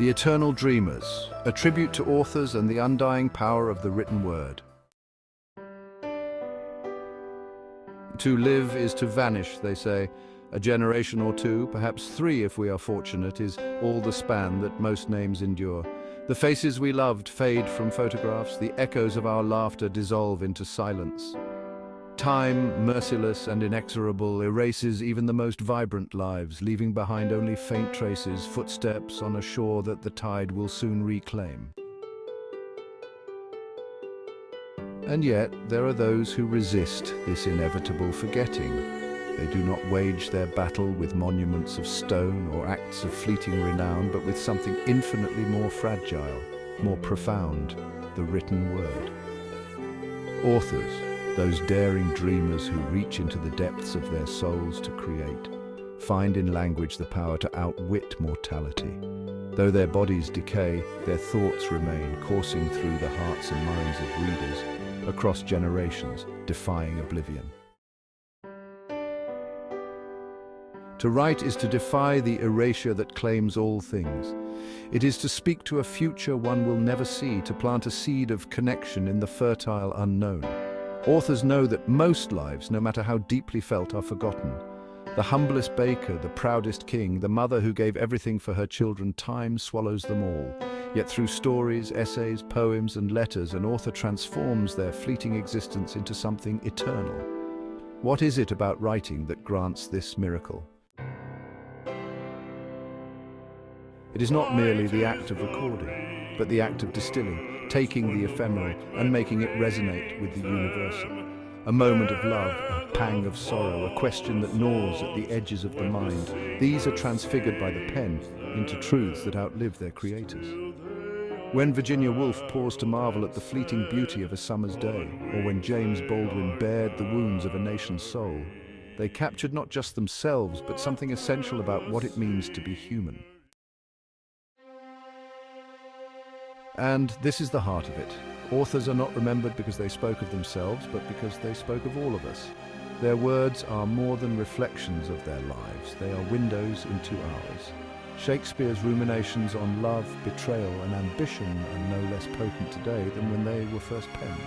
The Eternal Dreamers, a tribute to authors and the undying power of the written word. To live is to vanish, they say. A generation or two, perhaps three if we are fortunate, is all the span that most names endure. The faces we loved fade from photographs, the echoes of our laughter dissolve into silence. Time, merciless and inexorable, erases even the most vibrant lives, leaving behind only faint traces, footsteps on a shore that the tide will soon reclaim. And yet, there are those who resist this inevitable forgetting. They do not wage their battle with monuments of stone or acts of fleeting renown, but with something infinitely more fragile, more profound, the written word. Authors, those daring dreamers who reach into the depths of their souls to create, find in language the power to outwit mortality. Though their bodies decay, their thoughts remain, coursing through the hearts and minds of readers, across generations, defying oblivion. To write is to defy the erasure that claims all things. It is to speak to a future one will never see, to plant a seed of connection in the fertile unknown. Authors know that most lives, no matter how deeply felt, are forgotten. The humblest baker, the proudest king, the mother who gave everything for her children, time swallows them all. Yet through stories, essays, poems and letters, an author transforms their fleeting existence into something eternal. What is it about writing that grants this miracle? It is not merely the act of recording, but the act of distilling, taking the ephemeral and making it resonate with the universal. A moment of love, a pang of sorrow, a question that gnaws at the edges of the mind. These are transfigured by the pen into truths that outlive their creators. When Virginia Woolf paused to marvel at the fleeting beauty of a summer's day, or when James Baldwin bared the wounds of a nation's soul, they captured not just themselves, but something essential about what it means to be human. And this is the heart of it. Authors are not remembered because they spoke of themselves, but because they spoke of all of us. Their words are more than reflections of their lives. They are windows into ours. Shakespeare's ruminations on love, betrayal, and ambition are no less potent today than when they were first penned.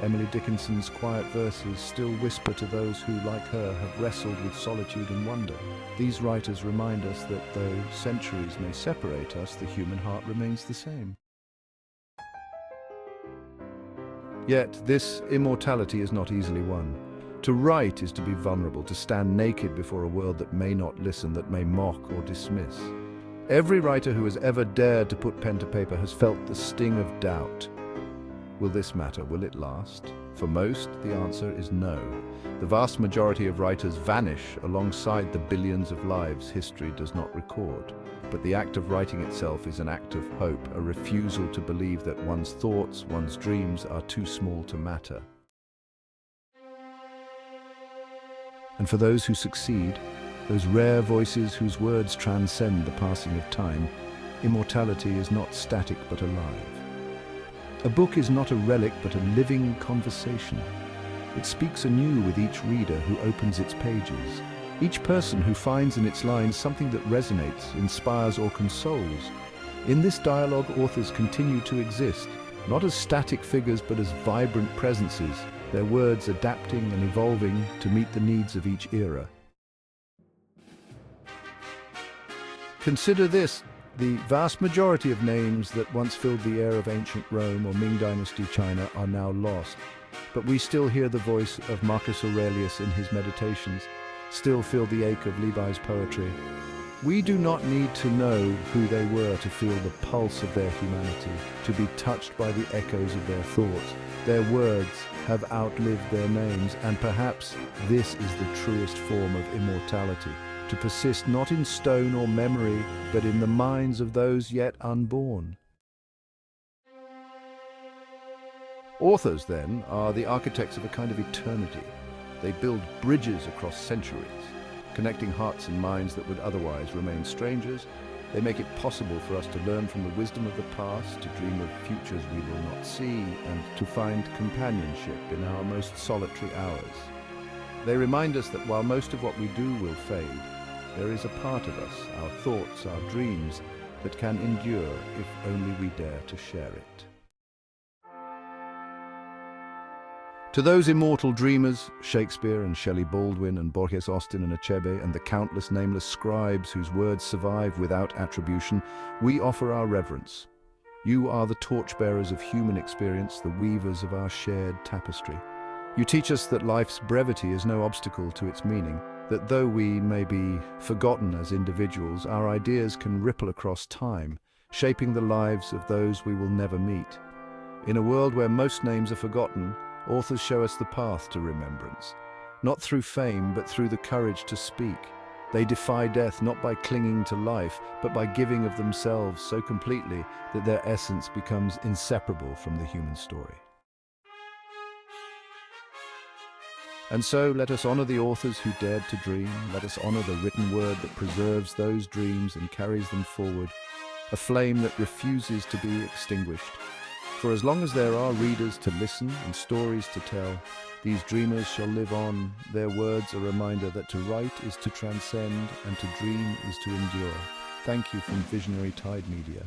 Emily Dickinson's quiet verses still whisper to those who, like her, have wrestled with solitude and wonder. These writers remind us that though centuries may separate us, the human heart remains the same. Yet this immortality is not easily won. To write is to be vulnerable, to stand naked before a world that may not listen, that may mock or dismiss. Every writer who has ever dared to put pen to paper has felt the sting of doubt. Will this matter? Will it last? For most, the answer is no. The vast majority of writers vanish alongside the billions of lives history does not record. But the act of writing itself is an act of hope, a refusal to believe that one's thoughts, one's dreams are too small to matter. And for those who succeed, those rare voices whose words transcend the passing of time, immortality is not static but alive. A book is not a relic but a living conversation. It speaks anew with each reader who opens its pages. Each person who finds in its lines something that resonates, inspires or consoles. In this dialogue, authors continue to exist, not as static figures but as vibrant presences, their words adapting and evolving to meet the needs of each era. Consider this. The vast majority of names that once filled the air of ancient Rome or Ming Dynasty China are now lost. But we still hear the voice of Marcus Aurelius in his Meditations, still feel the ache of Levi's poetry. We do not need to know who they were to feel the pulse of their humanity, to be touched by the echoes of their thoughts. Their words have outlived their names, and perhaps this is the truest form of immortality, to persist not in stone or memory, but in the minds of those yet unborn. Authors, then, are the architects of a kind of eternity. They build bridges across centuries, connecting hearts and minds that would otherwise remain strangers. They make it possible for us to learn from the wisdom of the past, to dream of futures we will not see, and to find companionship in our most solitary hours. They remind us that while most of what we do will fade, there is a part of us, our thoughts, our dreams, that can endure if only we dare to share it. To those immortal dreamers, Shakespeare and Shelley Baldwin and Borges Austin and Achebe and the countless nameless scribes whose words survive without attribution, we offer our reverence. You are the torchbearers of human experience, the weavers of our shared tapestry. You teach us that life's brevity is no obstacle to its meaning, that though we may be forgotten as individuals, our ideas can ripple across time, shaping the lives of those we will never meet. In a world where most names are forgotten, authors show us the path to remembrance, not through fame, but through the courage to speak. They defy death not by clinging to life, but by giving of themselves so completely that their essence becomes inseparable from the human story. And so let us honor the authors who dared to dream. Let us honor the written word that preserves those dreams and carries them forward, a flame that refuses to be extinguished. For as long as there are readers to listen and stories to tell, these dreamers shall live on, their words a reminder that to write is to transcend and to dream is to endure. Thank you from Visionary Tide Media.